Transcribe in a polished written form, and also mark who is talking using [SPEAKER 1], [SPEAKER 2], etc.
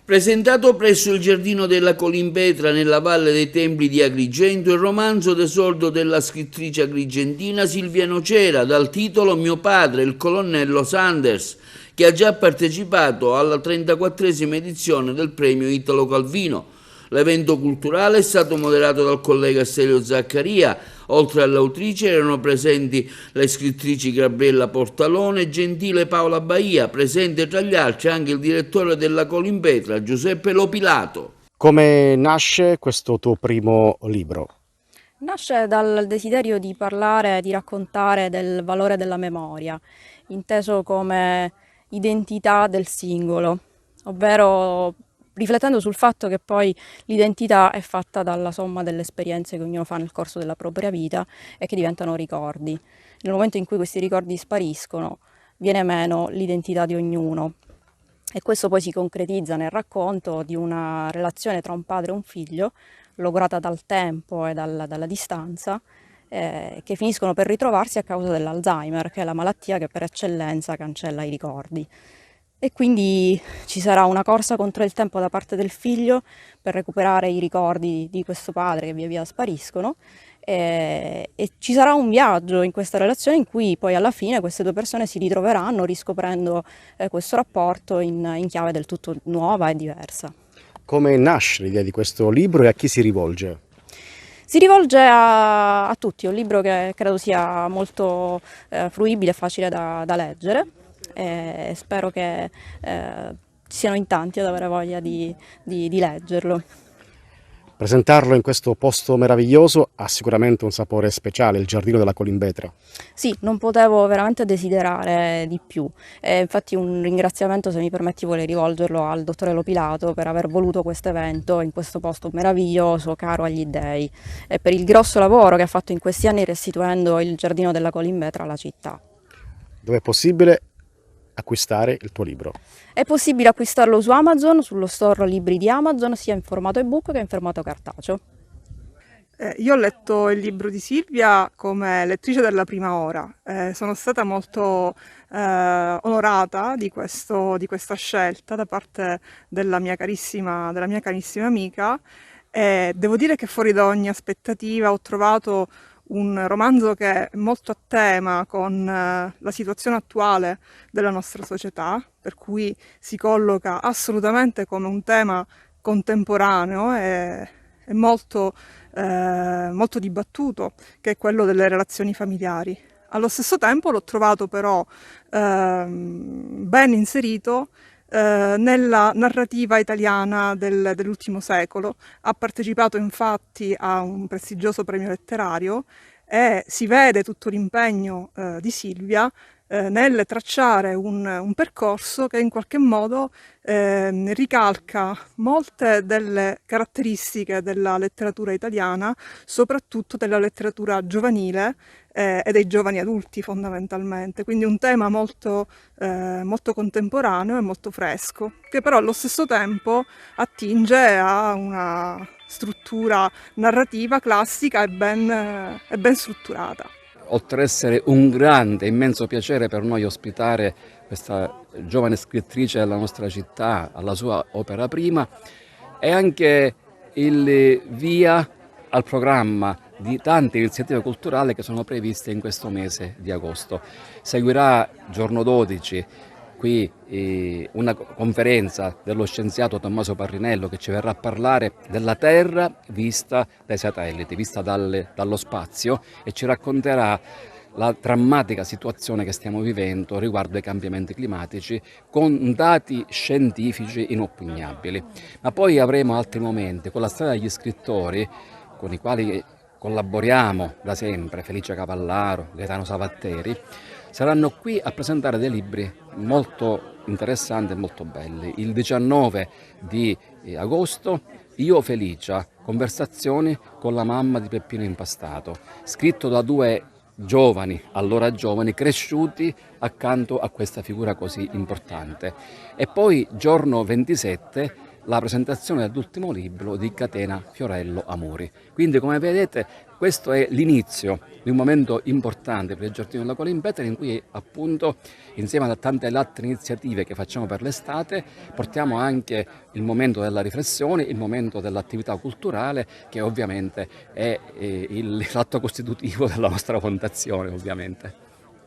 [SPEAKER 1] Presentato presso il Giardino della Colimpetra nella Valle dei Templi di Agrigento, il romanzo d'esordio della scrittrice agrigentina Silvia Nocera, dal titolo Mio padre, il colonnello Sanders, che ha già partecipato alla 34esima edizione del premio Italo Calvino. L'evento culturale è stato moderato dal collega Stelio Zaccaria. Oltre all'autrice erano presenti le scrittrici Gabriella Portalone e Gentile Paola Baia, presente tra gli altri anche il direttore della Colimpetra, Giuseppe Lopilato.
[SPEAKER 2] Come nasce questo tuo primo libro?
[SPEAKER 3] Nasce dal desiderio di parlare, di raccontare del valore della memoria, inteso come identità del singolo, ovvero riflettendo sul fatto che poi l'identità è fatta dalla somma delle esperienze che ognuno fa nel corso della propria vita e che diventano ricordi. Nel momento in cui questi ricordi spariscono, viene meno l'identità di ognuno. E questo poi si concretizza nel racconto di una relazione tra un padre e un figlio, logorata dal tempo e dalla distanza, che finiscono per ritrovarsi a causa dell'Alzheimer, che è la malattia che per eccellenza cancella i ricordi. E quindi ci sarà una corsa contro il tempo da parte del figlio per recuperare i ricordi di questo padre che via via spariscono, e ci sarà un viaggio in questa relazione in cui poi alla fine queste due persone si ritroveranno riscoprendo questo rapporto in chiave del tutto nuova e diversa.
[SPEAKER 2] Come nasce l'idea di questo libro e a chi si rivolge?
[SPEAKER 3] Si rivolge a tutti, è un libro che credo sia molto fruibile e facile da leggere, e spero che siano in tanti ad avere voglia di leggerlo.
[SPEAKER 2] Presentarlo in questo posto meraviglioso ha sicuramente un sapore speciale, il Giardino della Colimpetra.
[SPEAKER 3] Sì, non potevo veramente desiderare di più. Infatti un ringraziamento, se mi permetti, vorrei rivolgerlo al dottore Lopilato per aver voluto questo evento in questo posto meraviglioso, caro agli dèi, e per il grosso lavoro che ha fatto in questi anni restituendo il Giardino della Colimpetra alla città.
[SPEAKER 2] Dove è possibile acquistare il tuo libro?
[SPEAKER 3] È possibile acquistarlo su Amazon, sullo store libri di Amazon, sia in formato ebook che in formato cartaceo.
[SPEAKER 4] Io ho letto il libro di Silvia come lettrice della prima ora. Sono stata molto onorata di questa scelta da parte della mia carissima amica. Devo dire che fuori da ogni aspettativa ho trovato un romanzo che è molto a tema con la situazione attuale della nostra società, per cui si colloca assolutamente come un tema contemporaneo e molto dibattuto, che è quello delle relazioni familiari. Allo stesso tempo l'ho trovato però ben inserito nella narrativa italiana dell'ultimo secolo. Ha partecipato infatti a un prestigioso premio letterario e si vede tutto l'impegno di Silvia nel tracciare un percorso che in qualche modo ricalca molte delle caratteristiche della letteratura italiana, soprattutto della letteratura giovanile e dei giovani adulti fondamentalmente, quindi un tema molto contemporaneo e molto fresco, che però allo stesso tempo attinge a una struttura narrativa classica e ben strutturata.
[SPEAKER 5] Oltre ad essere un grande, immenso piacere per noi ospitare questa giovane scrittrice della nostra città alla sua opera prima, è anche il via al programma di tante iniziative culturali che sono previste in questo mese di agosto. Seguirà giorno 12 qui una conferenza dello scienziato Tommaso Parrinello che ci verrà a parlare della Terra vista dai satelliti, vista dallo spazio, e ci racconterà la drammatica situazione che stiamo vivendo riguardo ai cambiamenti climatici con dati scientifici inoppugnabili. Ma poi avremo altri momenti con la storia degli scrittori con i quali collaboriamo da sempre, Felice Cavallaro, Gaetano Savatteri, saranno qui a presentare dei libri molto interessanti e molto belli. Il 19 di agosto, Io Felicia, conversazioni con la mamma di Peppino Impastato, scritto da due giovani, allora giovani, cresciuti accanto a questa figura così importante. E poi giorno 27 la presentazione dell'ultimo libro di Catena Fiorello Amori. Quindi, come vedete, questo è l'inizio di un momento importante per il Giardino della Colimbetra, in cui appunto, insieme a tante altre iniziative che facciamo per l'estate, portiamo anche il momento della riflessione, il momento dell'attività culturale, che ovviamente è l'atto costitutivo della nostra fondazione, ovviamente.